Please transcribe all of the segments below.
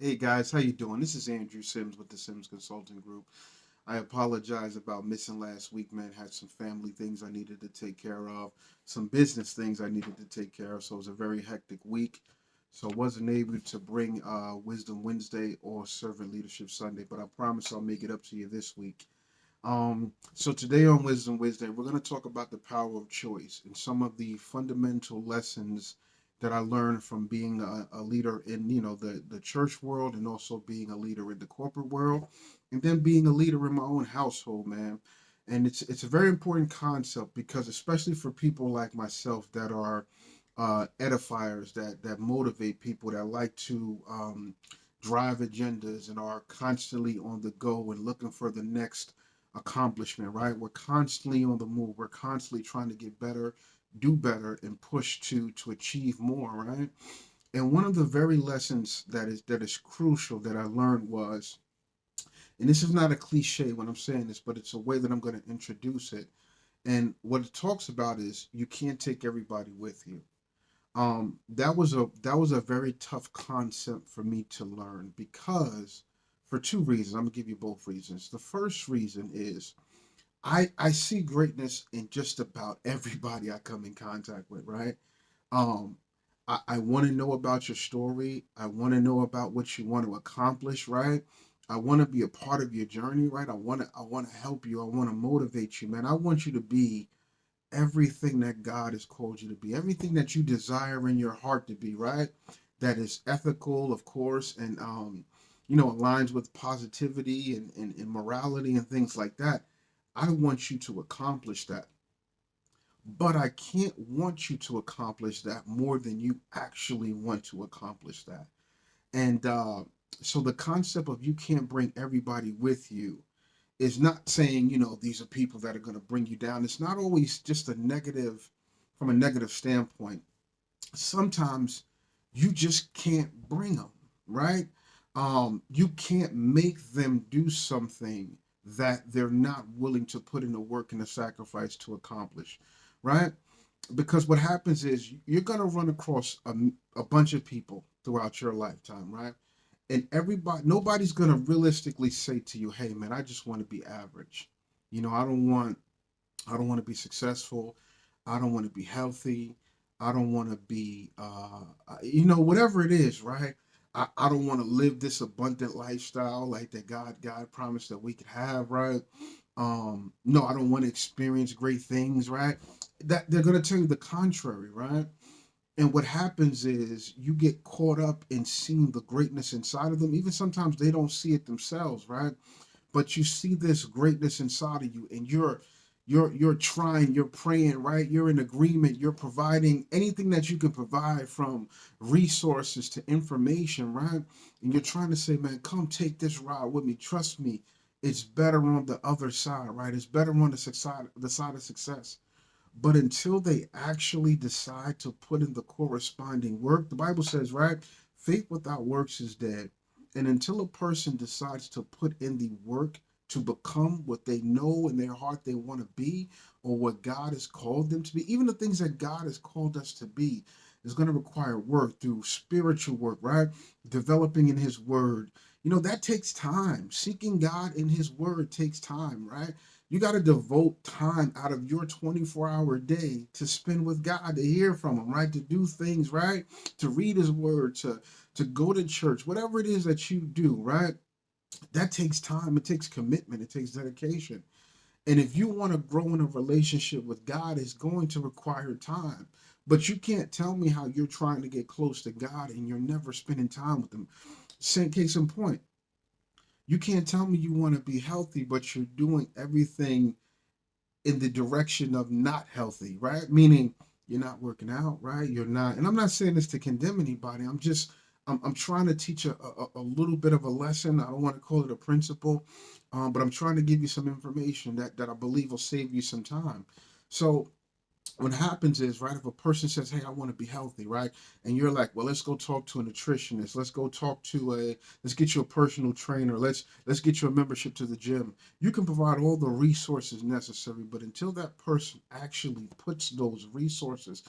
Hey guys, how you doing? This is Andrew Sims with the Sims Consulting Group. I apologize about missing last week, man. Had some family things I needed to take care of, some business things I needed to take care of. So it was a very hectic week. So I wasn't able to bring Wisdom Wednesday or Servant Leadership Sunday, but I promise I'll make it up to you this week. So today on Wisdom Wednesday, we're going to talk about the power of choice and some of the fundamental lessons that I learned from being a leader in, the church world and also being a leader in the corporate world and then being a leader in my own household, man. And it's a very important concept because especially for people like myself that are edifiers that motivate people that like to drive agendas and are constantly on the go and looking for the next accomplishment, right? We're constantly on the move. We're constantly trying to get better, do better, and push to achieve more, right? And one of the very lessons that is crucial that I learned was, and this is not a cliche when I'm saying this, but it's a way that I'm going to introduce it. And what it talks about is you can't take everybody with you. That was a very tough concept for me to learn because for two reasons. I'm gonna give you both reasons. The first reason is I see greatness in just about everybody I come in contact with, right? Um, I want to know about your story. I want to know about what you want to accomplish, right? I want to be a part of your journey, right? I want to help you. I want to motivate you, man. I want you to be everything that God has called you to be, everything that you desire in your heart to be, right? That is ethical, of course, and aligns with positivity and morality and things like that. I want you to accomplish that. But I can't want you to accomplish that more than you actually want to accomplish that. And so the concept of you can't bring everybody with you is not saying, these are people that are going to bring you down. It's not always just a negative, from a negative standpoint. Sometimes you just can't bring them, right? You can't make them do something that they're not willing to put in the work and the sacrifice to accomplish, right? Because what happens is you're going to run across a bunch of people throughout your lifetime, right? And nobody's going to realistically say to you, hey man, I just want to be average. I don't want to be successful. I don't want to be healthy. I don't want to be whatever it is, right? I don't want to live this abundant lifestyle like that God promised that we could have, right? No, I don't want to experience great things, right? That they're going to tell you the contrary, right? And what happens is you get caught up in seeing the greatness inside of them. Even sometimes they don't see it themselves, right? But you see this greatness inside of you, and you're trying, you're praying, right? You're in agreement, you're providing anything that you can provide from resources to information, right? And you're trying to say, man, come take this ride with me. Trust me, it's better on the other side, right? It's better on the side of success. But until they actually decide to put in the corresponding work, the Bible says, right? Faith without works is dead. And until a person decides to put in the work to become what they know in their heart they want to be, or what God has called them to be, even the things that God has called us to be, is going to require work through spiritual work, right? Developing in His Word. That takes time. Seeking God in His Word takes time, right? You got to devote time out of your 24-hour day to spend with God, to hear from Him, right? To do things, right? To read His Word, to go to church, whatever it is that you do, right? That takes time. It takes commitment. It takes dedication. And if you want to grow in a relationship with God, it's going to require time. But you can't tell me how you're trying to get close to God and you're never spending time with Him. Same case in point. You can't tell me you want to be healthy, but you're doing everything in the direction of not healthy, right? Meaning you're not working out, right? You're not, and I'm not saying this to condemn anybody. I'm trying to teach a little bit of a lesson. I don't want to call it a principle, but I'm trying to give you some information that I believe will save you some time. So what happens is, right, if a person says, hey, I want to be healthy, right, and you're like, well, let's go talk to a nutritionist, let's get you a personal trainer, let's get you a membership to the gym. You can provide all the resources necessary, but until that person actually puts those resources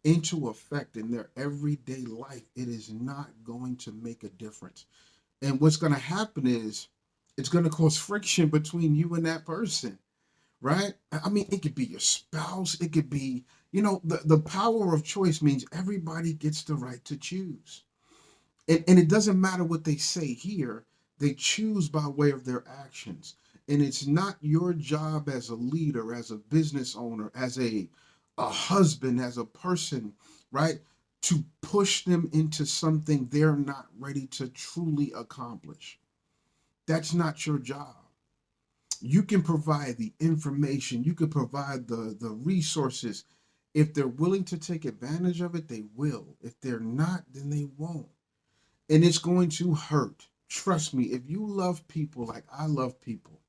into effect in their everyday life, it is not going to make a difference. And what's going to happen is it's going to cause friction between you and that person, right? I mean, it could be your spouse, it could be, the power of choice means everybody gets the right to choose. And it doesn't matter what they say here, they choose by way of their actions. And it's not your job as a leader, as a business owner, as a husband, as a person, right? To push them into something they're not ready to truly accomplish. That's not your job. You can provide the information, you can provide the resources. If they're willing to take advantage of it, they will. If they're not, then they won't. And it's going to hurt. Trust me, if you love people like I love people,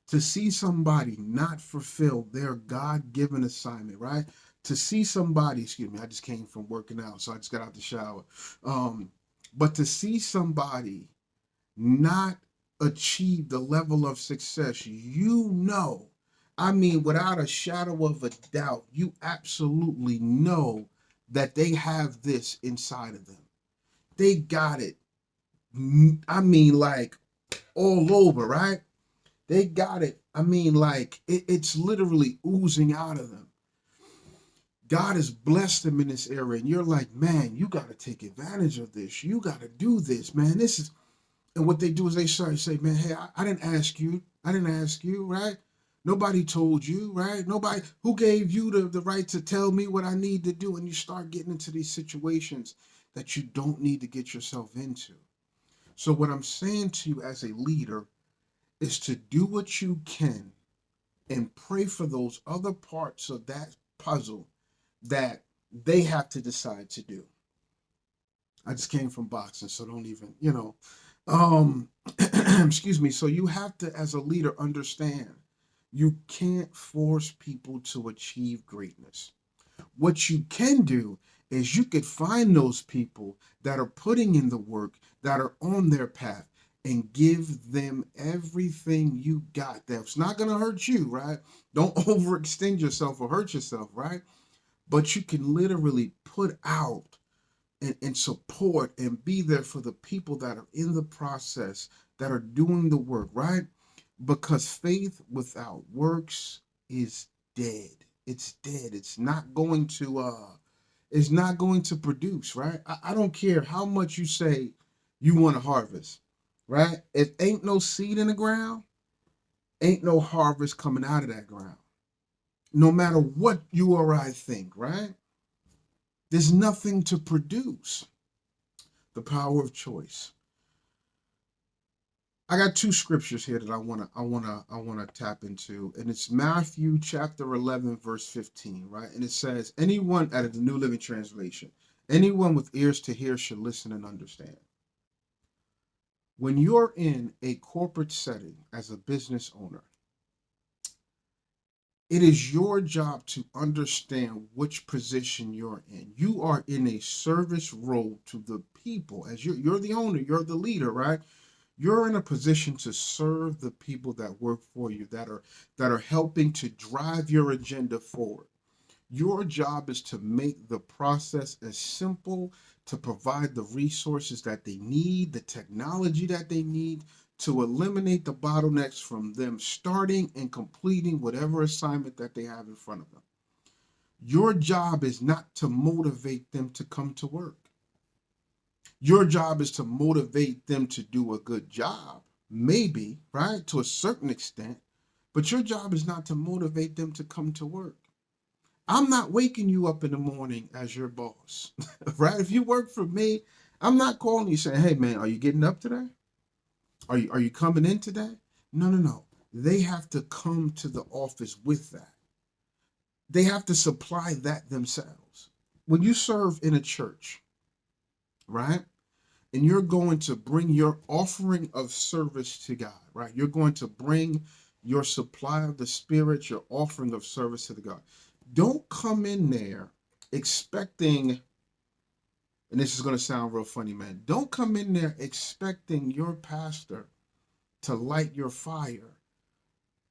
to see somebody not fulfill their God-given assignment, right? To see somebody, excuse me, I just came from working out, so I just got out the shower. Um, but to see somebody not achieve the level of success, I mean, without a shadow of a doubt, you absolutely know that they have this inside of them. They got it. I mean, like all over, right? They got it. I mean, like it's literally oozing out of them. God has blessed them in this area, and you're like, man, you got to take advantage of this. You got to do this, man. This is, and what they do is they start to say, man, hey, I didn't ask you. I didn't ask you, right? Nobody told you, right? Nobody who gave you the right to tell me what I need to do. And you start getting into these situations that you don't need to get yourself into. So, what I'm saying to you as a leader is to do what you can and pray for those other parts of that puzzle that they have to decide to do. I just came from boxing, so don't even, Um, excuse me. So you have to, as a leader, understand you can't force people to achieve greatness. What you can do is you could find those people that are putting in the work, that are on their path, and give them everything you got. That's not going to hurt you, right? Don't overextend yourself or hurt yourself, right? But you can literally put out and support and be there for the people that are in the process, that are doing the work, right? Because faith without works is dead. It's dead. It's not going to produce, right? I don't care how much you say you want to harvest, right? If ain't no seed in the ground, ain't no harvest coming out of that ground. No matter what you or I think, right? There's nothing to produce. The power of choice. I got two scriptures here that I wanna tap into, and it's Matthew chapter 11, verse 15, right? And it says, anyone out of the New Living Translation, anyone with ears to hear should listen and understand. When you're in a corporate setting as a business owner, it is your job to understand which position you're in. You are in a service role to the people. As you're the owner, you're the leader, right? You're in a position to serve the people that work for you, that are helping to drive your agenda forward. Your job is to make the process as simple, to provide the resources that they need, the technology that they need, to eliminate the bottlenecks from them starting and completing whatever assignment that they have in front of them. Your job is not to motivate them to come to work. Your job is to motivate them to do a good job, maybe, right, to a certain extent, but your job is not to motivate them to come to work. I'm not waking you up in the morning as your boss, right? If you work for me, I'm not calling you saying, hey man, are you getting up today? Are you coming in today? No, no, no. They have to come to the office with that. They have to supply that themselves. When you serve in a church, right? And you're going to bring your offering of service to God, right? You're going to bring your supply of the Spirit, your offering of service to the God. Don't come in there expecting, and this is going to sound real funny, man. Don't come in there expecting your pastor to light your fire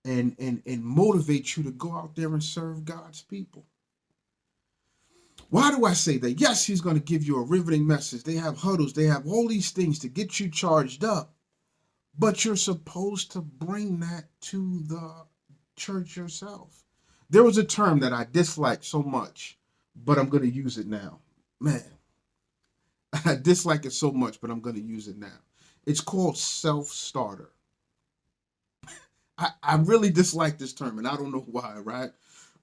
and motivate you to go out there and serve God's people. Why do I say that? Yes, he's going to give you a riveting message. They have huddles. They have all these things to get you charged up. But you're supposed to bring that to the church yourself. There was a term that I disliked so much, but I'm going to use it now. Man, I dislike it so much, but I'm going to use it now. It's called self-starter. I really dislike this term, and I don't know why, right?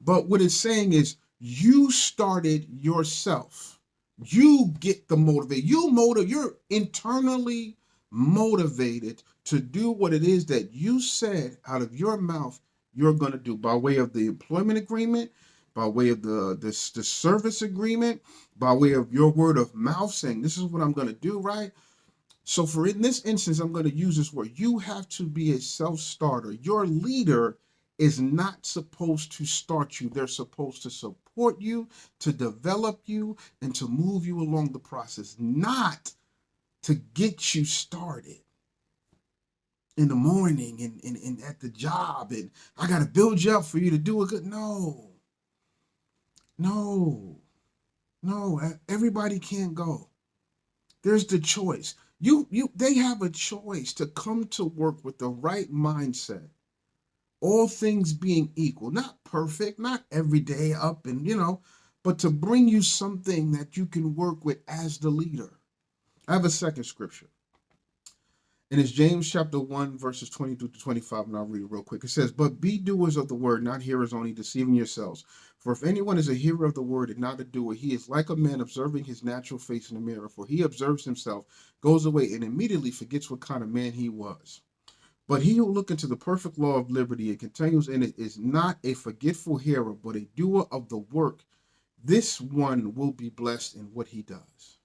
But what it's saying is you started yourself. You get the motivate. You're internally motivated to do what it is that you said out of your mouth you're going to do by way of the employment agreement, by way of the service agreement, by way of your word of mouth saying, this is what I'm going to do, right? So for in this instance, I'm going to use this word. You have to be a self-starter. Your leader is not supposed to start you. They're supposed to support you, to develop you, and to move you along the process, not to get you started in the morning and at the job. And I got to build you up for you to do a good. No, no, no. Everybody can't go. There's the choice. They have a choice to come to work with the right mindset. All things being equal, not perfect, not every day up and, but to bring you something that you can work with as the leader. I have a second scripture. And it's James chapter 1, verses 22 to 25, and I'll read it real quick. It says, but be doers of the word, not hearers only, deceiving yourselves. For if anyone is a hearer of the word and not a doer, he is like a man observing his natural face in the mirror. For he observes himself, goes away, and immediately forgets what kind of man he was. But he who look into the perfect law of liberty and continues in it is not a forgetful hearer, but a doer of the work. This one will be blessed in what he does.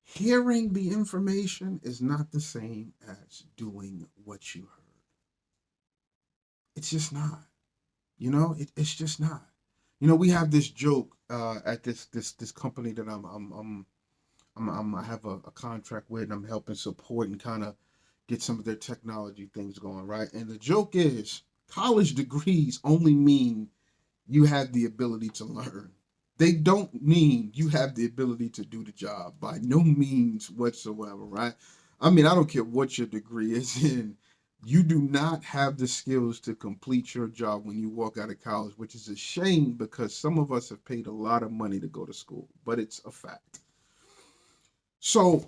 Hearing the information is not the same as doing what you heard. It's just not. It's just not. We have this joke at this company that I have a contract with, and I'm helping support and kind of get some of their technology things going, right? And the joke is college degrees only mean you have the ability to learn. They don't mean you have the ability to do the job by no means whatsoever, right? I mean, I don't care what your degree is in. You do not have the skills to complete your job when you walk out of college, which is a shame because some of us have paid a lot of money to go to school, but it's a fact. So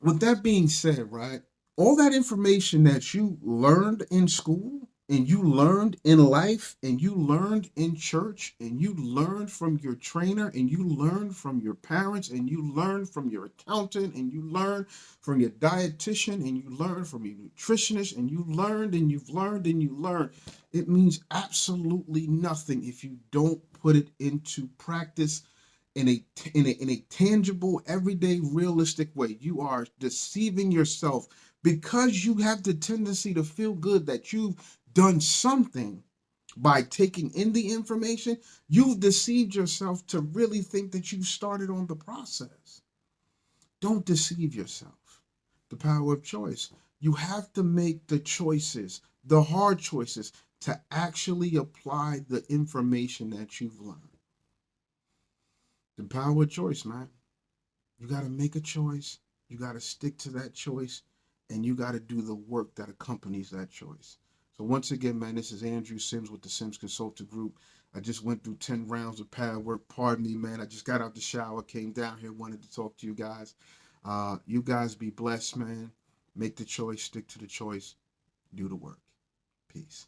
with that being said, right, all that information that you learned in school and you learned in life and you learned in church and you learned from your trainer and you learned from your parents and you learned from your accountant and you learned from your dietitian and you learned from your nutritionist and you learned and you've learned and you learned. It means absolutely nothing if you don't put it into practice in a tangible, everyday, realistic way. You are deceiving yourself because you have the tendency to feel good that you've done something by taking in the information. You've deceived yourself to really think that you've started on the process. Don't deceive yourself. The power of choice. You have to make the choices, the hard choices, to actually apply the information that you've learned. The power of choice, man. You got to make a choice. You got to stick to that choice. And you got to do the work that accompanies that choice. So once again, man, this is Andrew Sims with the Sims Consulting Group. I just went through 10 rounds of pad work. Pardon me, man. I just got out the shower, came down here, wanted to talk to you guys. You guys be blessed, man. Make the choice, stick to the choice, do the work. Peace.